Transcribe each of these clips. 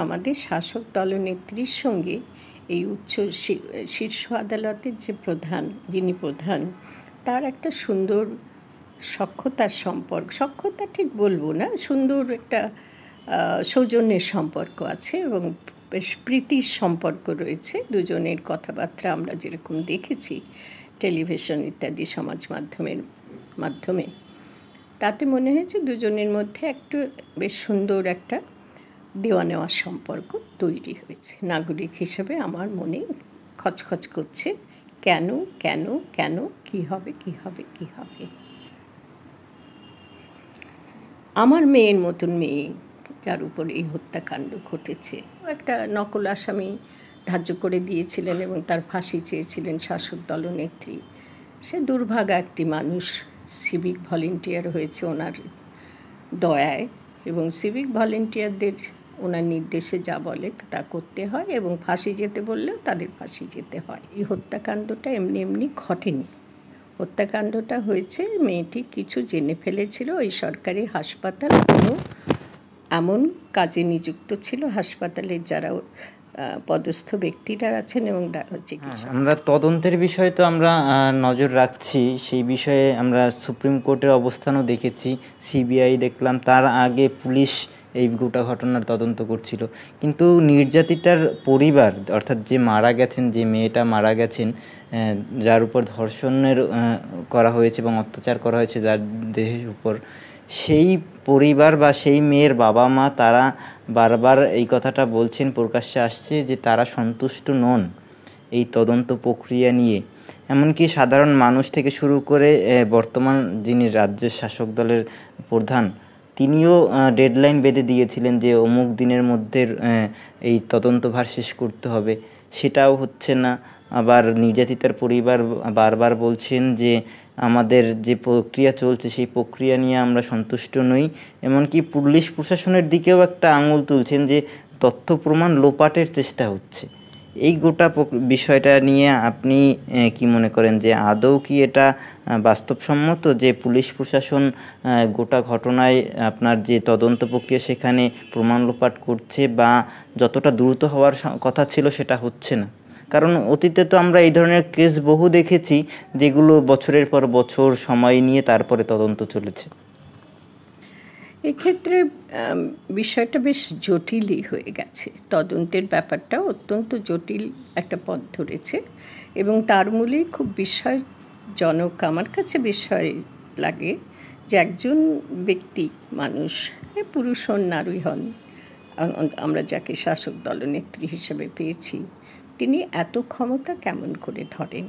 আমাদের শাসক দলনেত্রীর সঙ্গে এই শীর্ষ আদালতের যে প্রধান, যিনি প্রধান, তার একটা সুন্দর সখ্যতার সম্পর্ক, সখ্যতা ঠিক বলবো না, সুন্দর একটা সৌজন্যের সম্পর্ক আছে এবং বেশ প্রীতির সম্পর্ক রয়েছে। দুজনের কথাবার্তা আমরা যেরকম দেখেছি টেলিভিশন ইত্যাদি সমাজ মাধ্যমে, তাতে মনে হয়েছে দুজনের মধ্যে একটু বেশ সুন্দর একটা দেওয়া নেওয়া সম্পর্ক তৈরি হয়েছে। নাগরিক হিসেবে আমার মনে খচখচ করছে, কেন কেন কেন, কী হবে কী হবে কী হবে। আমার মেয়ের মতন মেয়ে যার উপর এই হত্যাকাণ্ড ঘটেছে, একটা নকল আসামি ধার্য করে দিয়েছিলেন এবং তার ফাঁসি চেয়েছিলেন শাসক দলনেত্রী। সে দুর্ভাগা একটি মানুষ, সিভিক ভলেন্টিয়ার হয়েছে ওনার দয়ায়, এবং সিভিক ভলেন্টিয়ারদের ওনার নির্দেশে যা বলে তা করতে হয়, এবং ফাঁসি যেতে বললেও তাদের ফাঁসি যেতে হয়। এই হত্যাকাণ্ডটা এমনি এমনি ঘটেনি। হত্যাকাণ্ডটা হয়েছে, মেয়েটি কিছু জেনে ফেলেছিল। ওই সরকারি হাসপাতাল কোনো এমন কাজে নিযুক্ত ছিল, হাসপাতালের যারা পদস্থ ব্যক্তিরা আছেন এবং চিকিৎসা। আমরা তদন্তের বিষয়ে তো আমরা নজর রাখছি, সেই বিষয়ে আমরা সুপ্রিম কোর্টের অবস্থানও দেখেছি, সিবিআই দেখলাম, তার আগে পুলিশ এই গোটা ঘটনার তদন্ত করছিল। কিন্তু নির্যাতিতার পরিবার, অর্থাৎ যে মারা গেছেন, যে মেয়েটা মারা গেছেন, যার উপর ধর্ষণের করা হয়েছে এবং অত্যাচার করা হয়েছে যার দেহের উপর, সেই পরিবার বা সেই মেয়ের বাবা মা তারা বারবার এই কথাটা বলছেন, প্রকাশ্যে আসছে যে তারা সন্তুষ্ট নন এই তদন্ত প্রক্রিয়া নিয়ে। এমনকি সাধারণ মানুষ থেকে শুরু করে বর্তমান যিনি রাজ্যের শাসক দলের প্রধান, তিনিও ডেডলাইন বেঁধে দিয়েছিলেন যে অমুক দিনের মধ্যে এই তদন্তভার শেষ করতে হবে, সেটাও হচ্ছে না। আবার নির্যাতিতার পরিবার বারবার বলছেন যে আমাদের যে প্রক্রিয়া চলছে সেই প্রক্রিয়া নিয়ে আমরা সন্তুষ্ট নই। এমনকি পুলিশ প্রশাসনের দিকেও একটা আঙুল তুলছেন যে তথ্য প্রমাণ লোপাটের চেষ্টা হচ্ছে। এই গোটা বিষয়টা নিয়ে আপনি কি মনে করেন যে আদৌ কি এটা বাস্তবসম্মত যে পুলিশ প্রশাসন গোটা ঘটনায় আপনার যে তদন্ত প্রক্রিয়া সেখানে প্রমাণ লোপাট করছে, বা যতটা দ্রুত হওয়ার কথা ছিল সেটা হচ্ছে না? কারণ অতীতে তো আমরা এই ধরনের কেস বহু দেখেছি, যেগুলো বছরের পর বছর সময় নিয়ে তারপরে তদন্ত চলেছে। এক্ষেত্রে বিষয়টা বেশ জটিলই হয়ে গেছে। তদন্তের ব্যাপারটা অত্যন্ত জটিল একটা পথ ধরেছে, এবং তার মূলেই খুব বিস্ময়জনক, আমার কাছে বিস্ময় লাগে যে একজন ব্যক্তি, মানুষ, পুরুষ হন নারী হন, আমরা যাকে শাসক দলনেত্রী হিসেবে পেয়েছি, তিনি এত ক্ষমতা কেমন করে ধরেন?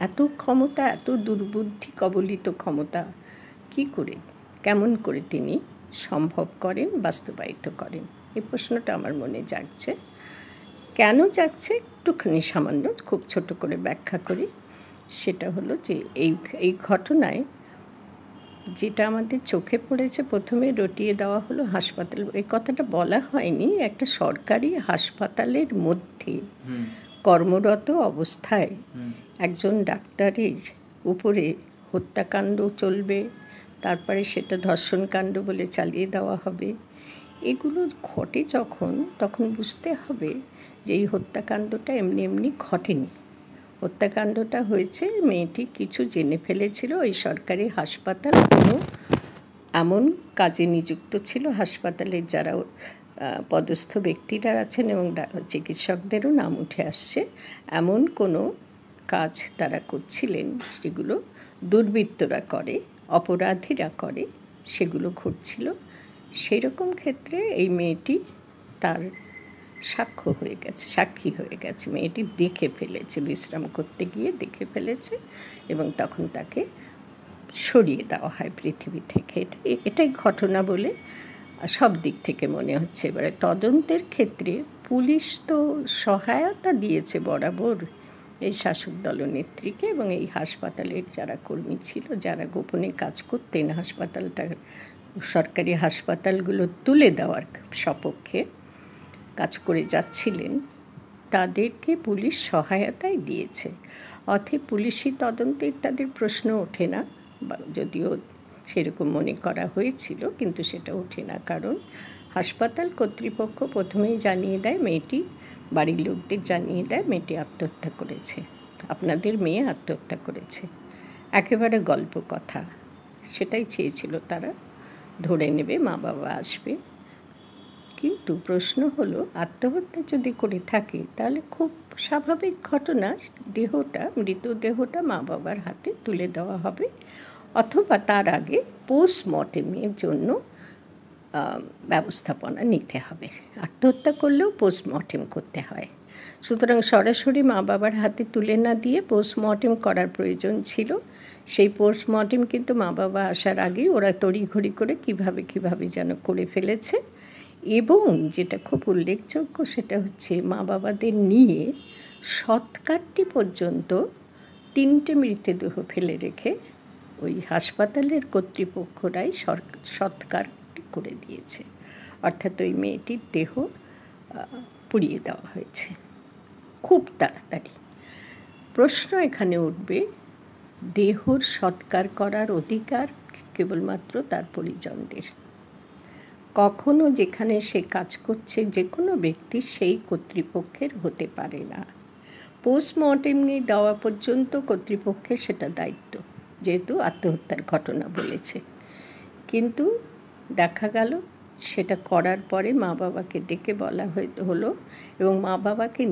এত ক্ষমতা, এত দুর্বুদ্ধি কবলিত ক্ষমতা কি করে, কেমন করে তিনি সম্ভব করেন, বাস্তবায়িত করেন? এই প্রশ্নটা আমার মনে জাগছে। কেন জাগছে একটুখানি সামান্য খুব ছোট করে ব্যাখ্যা করি। সেটা হলো যে এই ঘটনায় যেটা আমাদের চোখে পড়েছে, প্রথমে রটিয়ে দেওয়া হলো হাসপাতাল, এই কথাটা বলা হয়নি, একটা সরকারি হাসপাতালের মধ্যে কর্মরত অবস্থায় একজন ডাক্তারের উপরে হত্যাকাণ্ড চলবে, তারপরে সেটা ধর্ষণকাণ্ড বলে চালিয়ে দেওয়া হবে। এগুলো ঘটে যখন, তখন বুঝতে হবে যে এই হত্যাকাণ্ডটা এমনি এমনি ঘটেনি। হত্যাকাণ্ডটা হয়েছে, মেয়েটি কিছু জেনে ফেলেছিল। ওই সরকারি হাসপাতাল কোনো এমন কাজে নিযুক্ত ছিল, হাসপাতালের যারা পদস্থ ব্যক্তিরা আছেন এবং চিকিৎসকদেরও নাম উঠে আসছে, এমন কোনো কাজ তারা করছিলেন সেগুলো দুর্বৃত্তরা করে, অপরাধীরা করে, সেগুলো ঘটছিল। সেই রকম ক্ষেত্রে এই মেয়েটি তার সাক্ষী হয়ে গেছে। মেয়েটি দেখে ফেলেছে, বিশ্রাম করতে গিয়ে দেখে ফেলেছে, এবং তখন তাকে সরিয়ে দেওয়া হয় পৃথিবী থেকে। এটাই ঘটনা বলে সব দিক থেকে মনে হচ্ছে। এবারে তদন্তের ক্ষেত্রে পুলিশ তো সহায়তা দিয়েছে বরাবর এই শাসক দলনেত্রীকে, এবং এই হাসপাতালের যারা কর্মী ছিল, যারা গোপনে কাজ করতেন হাসপাতালটার, সরকারি হাসপাতালগুলো তুলে দেওয়ার সপক্ষে কাজ করে যাচ্ছিলেন, তাদেরকে পুলিশ সহায়তাই দিয়েছে। অতএব পুলিশি তদন্তে তাদের প্রশ্ন ওঠে না, যদিও সেরকম মনে করা হয়েছিল, কিন্তু সেটা ওঠে না, কারণ হাসপাতাল কর্তৃপক্ষ প্রথমেই জানিয়ে দেয়, মেয়েটি বাড়ির লোকদের জানিয়ে দেয় মেয়েটি আত্মহত্যা করেছে, আপনাদের মেয়ে আত্মহত্যা করেছে। একেবারে গল্প কথা, সেটাই চেয়েছিল তারা, ধরে নেবে, মা বাবা আসবে। কিন্তু প্রশ্ন হলো, আত্মহত্যা যদি করে থাকে তাহলে খুব স্বাভাবিক ঘটনা, মৃতদেহটা মা বাবার হাতে তুলে দেওয়া হবে, অথবা তার আগে পোস্টমর্টেমের জন্য ব্যবস্থাপনা নিতে হবে। আত্মহত্যা করলেও পোস্টমর্টেম করতে হয়, সুতরাং সরাসরি মা বাবার হাতে তুলে না দিয়ে পোস্টমর্টেম করার প্রয়োজন ছিল। সেই পোস্টমর্টেম কিন্তু মা বাবা আসার আগেই ওরা তড়িঘড়ি করে কিভাবে যেন করে ফেলেছে। এবং যেটা খুব উল্লেখযোগ্য সেটা হচ্ছে, মা বাবাদের নিয়ে সৎকারটি পর্যন্ত 3টে মৃতদেহ ফেলে রেখে ওই হাসপাতালের কর্তৃপক্ষরাই সৎকারটি করে দিয়েছে, অর্থাৎ ওই মেয়েটির দেহ পুড়িয়ে দেওয়া হয়েছে খুব তাড়াতাড়ি। প্রশ্ন এখানে উঠবে, দেহর সৎকার করার অধিকার কেবলমাত্র তার পরিজনদের। কখনো যেখানে সে কাজ করছে যে কোনো ব্যক্তি সেই কর্তৃপক্ষের হতে পারে না। পোস্টমর্টেমে দেওয়া পর্যন্ত কর্তৃপক্ষের সেটা দায়িত্ব, যেহেতু আত্মহত্যার ঘটনা বলেছে। কিন্তু দেখা গেল সেটা করার পরে মা বাবাকে ডেকে বলা হলো এবং মা বাবাকে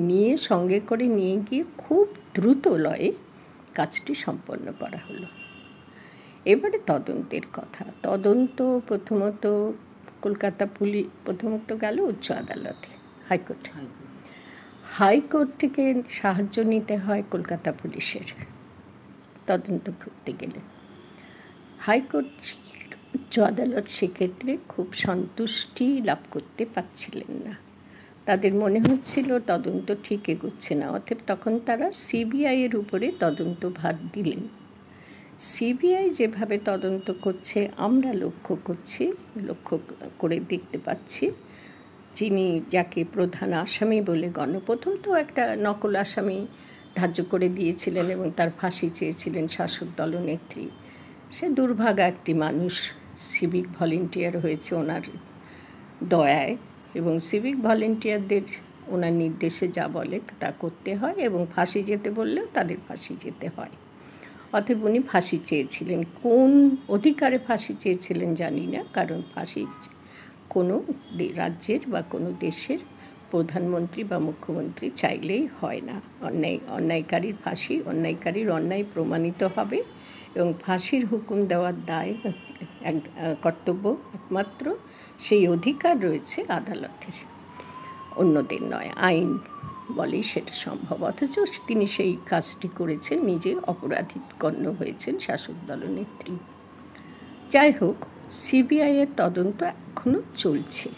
সঙ্গে করে নিয়ে গিয়ে খুব দ্রুত লয়ে কাজটি সম্পন্ন করা হলো। এবারে তদন্তের কথা। তদন্ত প্রথমত কলকাতা পুলিশ প্রথমত গেল উচ্চ আদালতে, হাইকোর্ট থেকে সাহায্য নিতে হয় কলকাতা পুলিশের তদন্ত করতে গেলে। হাইকোর্ট উচ্চ আদালত সেক্ষেত্রে খুব সন্তুষ্টি লাভ করতে পারছিলেন না, তাদের মনে হচ্ছিল তদন্ত ঠিক এগোচ্ছে না। অতএব তখন তারা সিবিআইয়ের উপরে তদন্ত ভার দিলেন। সিবিআই যেভাবে তদন্ত করছে আমরা লক্ষ্য করে দেখতে পাচ্ছি, যাকে প্রধান আসামি বলে প্রথম তো একটা নকল আসামি ধার্য করে দিয়েছিলেন এবং তার ফাঁসি চেয়েছিলেন শাসক দলনেত্রী। সে দুর্ভাগা একটি মানুষ, সিভিক ভলেন্টিয়ার হয়েছে ওনার দয়ায়, এবং সিভিক ভলেন্টিয়ারদের ওনার নির্দেশে যা বলে তা করতে হয়, এবং ফাঁসি যেতে বললেও তাদের ফাঁসি যেতে হয়। অতএব উনি ফাঁসি চেয়েছিলেন। কোন অধিকারে ফাঁসি চেয়েছিলেন জানি না, কারণ ফাঁসি কোনো রাজ্যের বা কোনো দেশের প্রধানমন্ত্রী বা মুখ্যমন্ত্রী চাইলেই হয় না। অন্যায়কারীর ফাঁসি, অন্যায়কারীর অন্যায় প্রমাণিত হবে এবং ফাঁসির হুকুম দেওয়ার দায় কর্তব্য একমাত্র সেই অধিকার রয়েছে আদালতের, অন্যদের নয়। আইন বলেই সেটা সম্ভব, অথচ তিনি সেই কাজটি করেছেন, নিজে অপরাধী গণ্য হয়েছেন শাসক দলনেত্রী। যাই হোক, সিবিআইয়ের তদন্ত এখনও চলছে,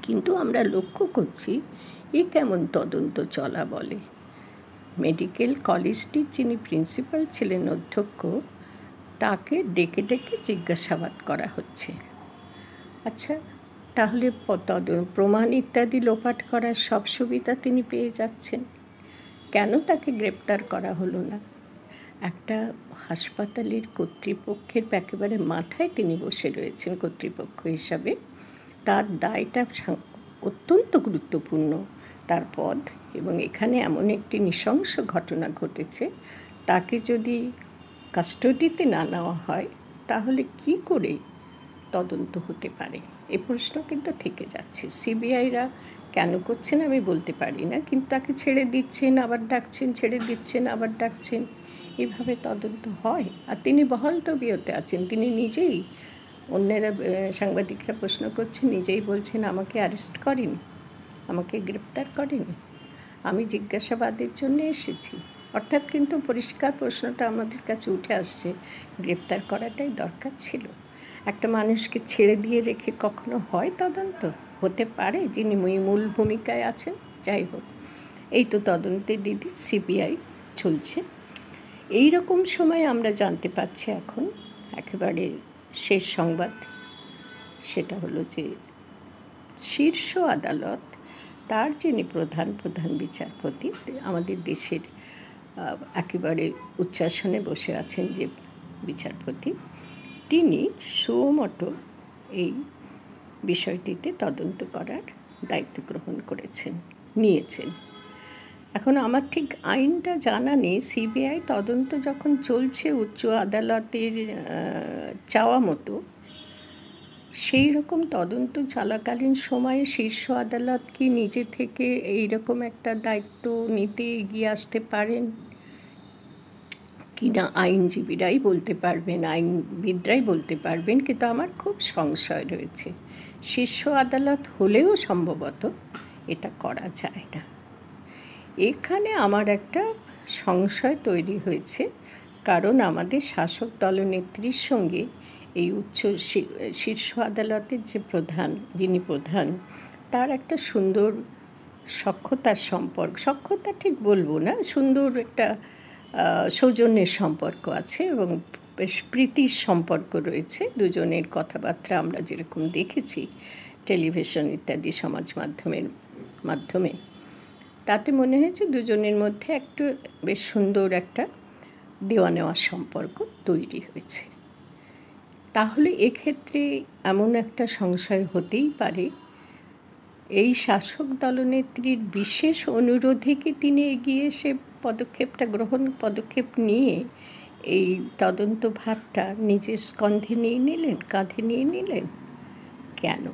কিন্তু আমরা লক্ষ্য করছি এ কেমন তদন্ত চলা বলে। মেডিকেল কলেজটির যিনি প্রিন্সিপাল ছিলেন, অধ্যক্ষ, তাকে ডেকে জিজ্ঞাসাবাদ করা হচ্ছে। আচ্ছা, তাহলে প্রমাণ ইত্যাদি লোপাট করার সব সুবিধা তিনি পেয়ে যাচ্ছেন, কেন তাকে গ্রেপ্তার করা হলো না? একটা হাসপাতালের কর্তৃপক্ষের একেবারে মাথায় তিনি বসে রয়েছেন কর্তৃপক্ষ হিসাবে, তার দায়টা অত্যন্ত গুরুত্বপূর্ণ, তার পদ। এবং এখানে এমন একটি নৃশংস ঘটনা ঘটেছে, তাকে যদি কাস্টডিতে না নেওয়া হয় তাহলে কি করে তদন্ত হতে পারে? এই প্রশ্ন কিন্তু থেকে যাচ্ছে। সিবিআইরা কেন করছেন আমি বলতে পারি না, কিন্তু তাকে ছেড়ে দিচ্ছেন আবার ডাকছেন, ছেড়ে দিচ্ছেন আবার ডাকছেন, এভাবে তদন্ত হয়? আর তিনি বহাল তবিয়তে আছেন, তিনি নিজেই, অন্যেরা সাংবাদিকরা প্রশ্ন করছেন, নিজেই বলছেন আমাকে অ্যারেস্ট করেনি, আমাকে গ্রেপ্তার করেনি, আমি জিজ্ঞাসাবাদের জন্য এসেছি। অর্থাৎ কিন্তু পরিষ্কার প্রশ্নটা আমাদের কাছে উঠে আসছে, গ্রেপ্তার করাটাই দরকার ছিল। একটা মানুষকে ছেড়ে দিয়ে রেখে কখনো হয় তদন্ত? হতে পারে, যিনি মূল ভূমিকায় আছেন? যাই হোক, এই তো তদন্তের রীতি, সিবিআই চলছে। এই রকম সময় আমরা জানতে পারছি এখন একেবারে শেষ সংবাদ, সেটা হলো যে শীর্ষ আদালত, তার যিনি প্রধান বিচারপতি, আমাদের দেশের একেবারে উচ্চাসনে বসে আছেন যে বিচারপতি, তিনি সুমোটো এই বিষয়টিতে তদন্ত করার দায়িত্ব গ্রহণ নিয়েছেন। এখন আমার ঠিক আইনটা জানা নেই। সিবিআই তদন্ত যখন চলছে উচ্চ আদালতের চাওয়া মতো, সেই রকম তদন্ত চলাকালীন সময়ে শীর্ষ আদালত কি নিজে থেকে এইরকম একটা দায়িত্ব নিতে এগিয়ে আসতে পারেন কি না আইনজীবীরাই বলতে পারবেন, আইনবিদরাই বলতে পারবেন, কিন্তু আমার খুব সংশয় রয়েছে। শীর্ষ আদালত হলেও সম্ভবত এটা করা যায় না। এখানে আমার একটা সংশয় তৈরি হয়েছে, কারণ আমাদের শাসক দলনেত্রীর সঙ্গে এই শীর্ষ আদালতের যে যিনি প্রধান, তার একটা সুন্দর সক্ষতা ঠিক বলবো না, সুন্দর একটা সৌজন্যের সম্পর্ক আছে এবং বেশ প্রীতির সম্পর্ক রয়েছে। দুজনের কথাবার্তা আমরা যেরকম দেখেছি টেলিভিশন ইত্যাদি সমাজ মাধ্যমে, তাতে মনে হয়েছে দুজনের মধ্যে একটু বেশ সুন্দর একটা দেওয়া নেওয়া সম্পর্ক তৈরি হয়েছে। তাহলে এক্ষেত্রে এমন একটা সংশয় হতেই পারে, এই শাসক দলনেত্রীর বিশেষ অনুরোধে কি তিনি এগিয়ে এসে পদক্ষেপ নিয়ে এই তদন্ত ভারটা নিজের কাঁধে নিয়ে নিলেন কেন?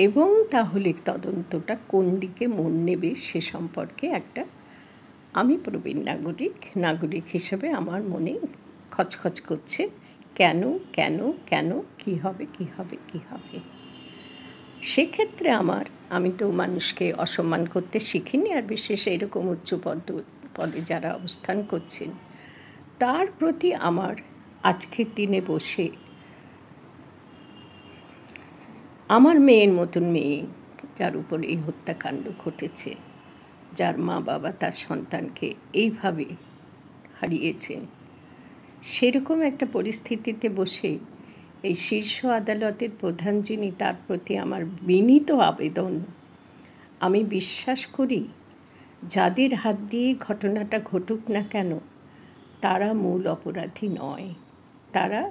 এবং তাহলে তদন্তটা কোন দিকে মন নেবে সে সম্পর্কে আমি প্রবীণ নাগরিক হিসেবে আমার মনে খচখচ করছে, কেন কী হবে। সেক্ষেত্রে আমি তো মানুষকে অসম্মান করতে শিখিনি, আর বিশেষ এরকম উচ্চ পদে যারা অবস্থান করছেন তার প্রতি আমার আজকের দিনে বসে আমার মেয়ের মতন মেয়ে যার উপর এই হত্যাকাণ্ড ঘটেছে, যার মা বাবা তার সন্তানকে এইভাবে হারিয়েছেন, সেরকম একটা পরিস্থিতিতে বসে এই শীর্ষ আদালতের প্রধান যিনি, তার প্রতি আমার বিনীত আবেদন, আমি বিশ্বাস করি যাদের হাত দিয়ে ঘটনাটা ঘটুক না কেন তারা মূল অপরাধী নয়, তারা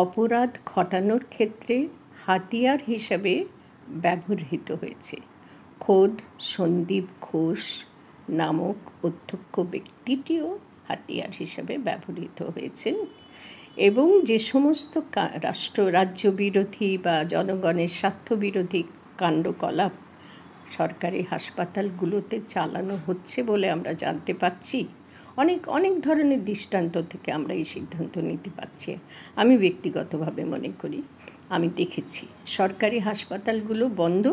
অপরাধ ঘটানোর ক্ষেত্রে হাতিয়ার হিসাবে ব্যবহৃত হয়েছে। খোদ সন্দীপ ঘোষ নামক অধ্যক্ষ ব্যক্তিটিও হাতিয়ার হিসাবে ব্যবহৃত হয়েছেন, এবং যে সমস্ত রাজ্য বিরোধী বা জনগণের স্বার্থবিরোধী কাণ্ডকলাপ সরকারি হাসপাতালগুলোতে চালানো হচ্ছে বলে আমরা জানতে পাচ্ছি, অনেক ধরনের দৃষ্টান্ত থেকে আমরা এই সিদ্ধান্ত নিতে পারছি। আমি ব্যক্তিগতভাবে মনে করি, আমি দেখেছি সরকারি হাসপাতালগুলো বন্ধ,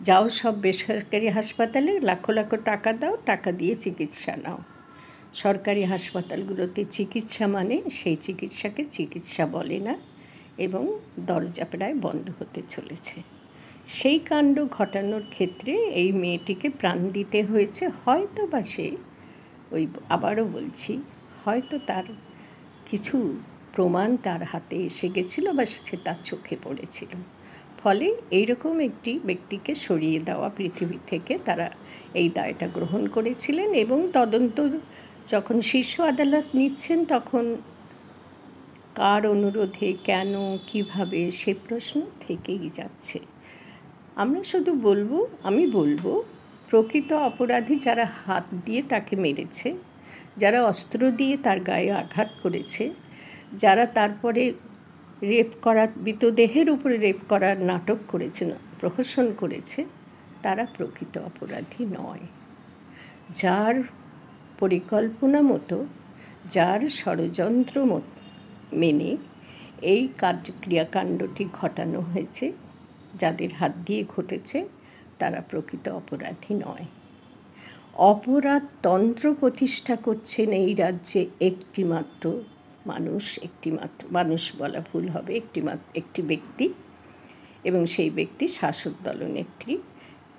যাও সব বেসরকারি হাসপাতালে লাখো টাকা দাও, টাকা দিয়ে চিকিৎসা নাও। সরকারি হাসপাতালগুলোতে চিকিৎসা মানে সেই চিকিৎসাকে চিকিৎসা বলে না, এবং দরজা প্রায় বন্ধ হতে চলেছে। সেই কাণ্ড ঘটানোর ক্ষেত্রে এই মেয়েটিকে প্রাণ দিতে হয়েছে, হয়তো বা সে আবারও বলছি, হয়তো তার কিছু প্রমাণ তার হাতে এসে গেছিল বা সে তার চোখে পড়েছিল, ফলে এইরকম একটি ব্যক্তিকে সরিয়ে দেওয়া পৃথিবী থেকে তারা এই দায়টা গ্রহণ করেছিলেন। এবং তদন্ত যখন শীর্ষ আদালত নিচ্ছেন তখন কার অনুরোধে, কেন, কিভাবে, সে প্রশ্ন থেকেই যাচ্ছে। আমি বলবো প্রকৃত অপরাধী যারা হাত দিয়ে তাকে মেরেছে, যারা অস্ত্র দিয়ে তার গায়ে আঘাত করেছে, যারা তারপরে মৃতদেহের উপরে রেপ করার নাটক করেছে, প্রহসন করেছে, তারা প্রকৃত অপরাধী নয়। যার পরিকল্পনা মতো, যার ষড়যন্ত্র মেনে এই ক্রিয়াকাণ্ডটি ঘটানো হয়েছে, যাদের হাত দিয়ে ঘটেছে, তারা প্রকৃত অপরাধী নয়। অপরাধতন্ত্র প্রতিষ্ঠা করছেন এই রাজ্যে একটিমাত্র মানুষ বলা ভুল হবে, একটি ব্যক্তি, এবং সেই ব্যক্তি শাসক দলনেত্রী।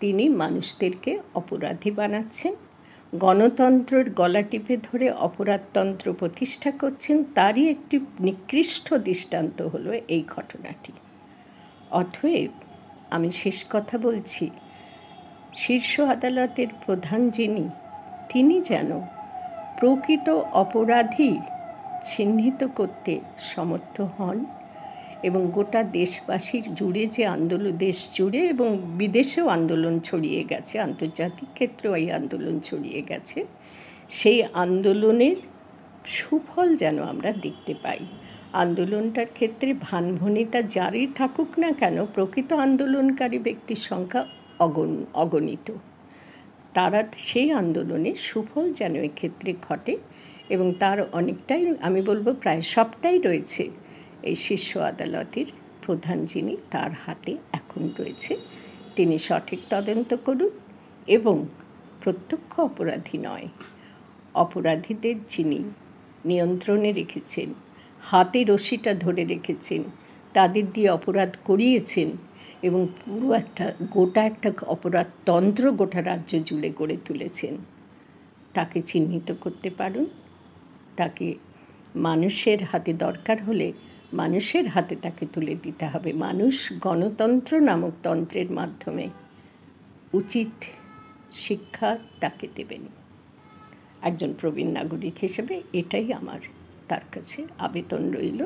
তিনি মানুষদেরকে অপরাধী বানাচ্ছেন, গণতন্ত্রের গলা টিপে ধরে অপরাধতন্ত্র প্রতিষ্ঠা করছেন। তারই একটি নিকৃষ্ট দৃষ্টান্ত হলো এই ঘটনাটি। অতএব আমি শেষ কথা বলছি, শীর্ষ আদালতের প্রধান তিনি যেন প্রকৃত অপরাধী চিহ্নিত করতে সমর্থ হন এবং গোটা দেশবাসীর জুড়ে যে আন্দোলন, দেশ জুড়ে এবং বিদেশেও আন্দোলন ছড়িয়ে গেছে, আন্তর্জাতিক ক্ষেত্রেও এই আন্দোলন ছড়িয়ে গেছে, সেই আন্দোলনের সুফল যেন আমরা দেখতে পাই। আন্দোলনটার ক্ষেত্রে ভানভনিতা জারি থাকুক না কেন, প্রকৃত আন্দোলনকারী ব্যক্তির সংখ্যা অগণিত। তারা সেই আন্দোলনের সুফল যেন এক্ষেত্রে ঘটে, এবং তার অনেকটাই, আমি বলবো প্রায় সবটাই রয়েছে এই শীর্ষ আদালতের প্রধান যিনি, তার হাতে এখন রয়েছে। তিনি সঠিক তদন্ত করুন এবং প্রত্যক্ষ অপরাধী নয়, অপরাধীদের যিনি নিয়ন্ত্রণে রেখেছেন, হাতে রশিটা ধরে রেখেছেন, তাদের দিয়ে অপরাধ করিয়েছেন এবং পুরো গোটা একটা অপরাধ তন্ত্র গোটা রাজ্য জুড়ে গড়ে তুলেছেন, তাকে চিহ্নিত করতে পারুন। তাকে মানুষের হাতে, দরকার হলে মানুষের হাতে তাকে তুলে দিতে হবে। মানুষ গণতন্ত্র নামক তন্ত্রের মাধ্যমে উচিত শিক্ষা তাকে দেবেন। একজন প্রবীণ নাগরিক হিসেবে এটাই আমার তার কাছে আবেদন রইল।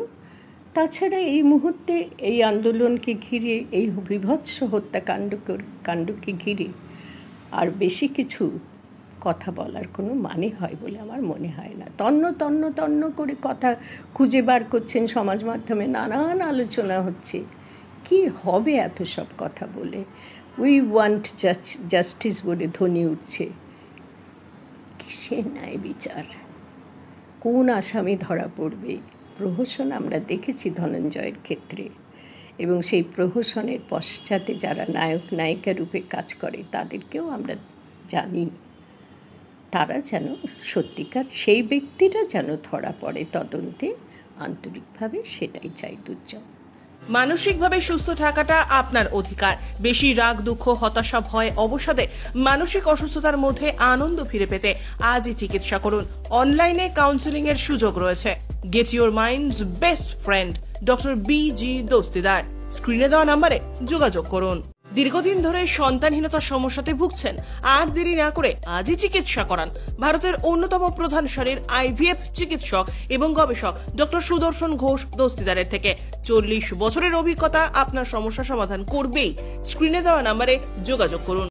তাছাড়া এই মুহূর্তে এই আন্দোলনকে ঘিরে, এই বীভৎস হত্যাকাণ্ডকে ঘিরে আর বেশি কিছু কথা বলার কোনো মানে হয় বলে আমার মনে হয় না। তন্ন করে কথা খুঁজে বার করছেন সমাজ মাধ্যমে, নানান আলোচনা হচ্ছে। কি হবে এত সব কথা বলে? উই ওয়ান্ট জাস্টিস বলে ধ্বনি উঠছে। কিসে ন্যায় বিচার? কোন আসামি ধরা পড়বে? প্রহসন আমরা দেখেছি ধনঞ্জয়ের ক্ষেত্রে, এবং সেই প্রহসনের পশ্চাতে যারা নায়ক নায়িকা রূপে কাজ করে তাদেরকেও আমরা জানি। তারা যেন সত্যিকার সেই ব্যক্তিরা যেন ধরা পড়ে তদন্তে আন্তরিকভাবে, সেটাই চাই দুর্জয়। মানসিকভাবে সুস্থ থাকাটা আপনার অধিকার। বেশি রাগ, দুঃখ, হতাশা, ভয়, অবসাদে মানসিক অসুস্থতার মধ্যে আনন্দ ফিরে পেতে আজই চিকিৎসা করুন। অনলাইনে কাউন্সেলিং এর সুযোগ রয়েছে। Get your mind's best friend, doctor B G. Dastidar. স্ক্রিনে দেওয়া নম্বরে যোগাযোগ করুন। দীর্ঘদিন ধরে সন্তানহীনতার সমস্যাতে ভুগছেন? আর দেরি না করে আজই চিকিৎসা করান। ভারতের অন্যতম প্রধান সারির IVF চিকিৎসক এবং গবেষক ডক্টর সুদর্শন ঘোষ দস্তিদারের থেকে 40 বছরের অভিজ্ঞতা আপনার সমস্যা সমাধান করবেই। স্ক্রিনে দেওয়া নম্বরে যোগাযোগ করুন।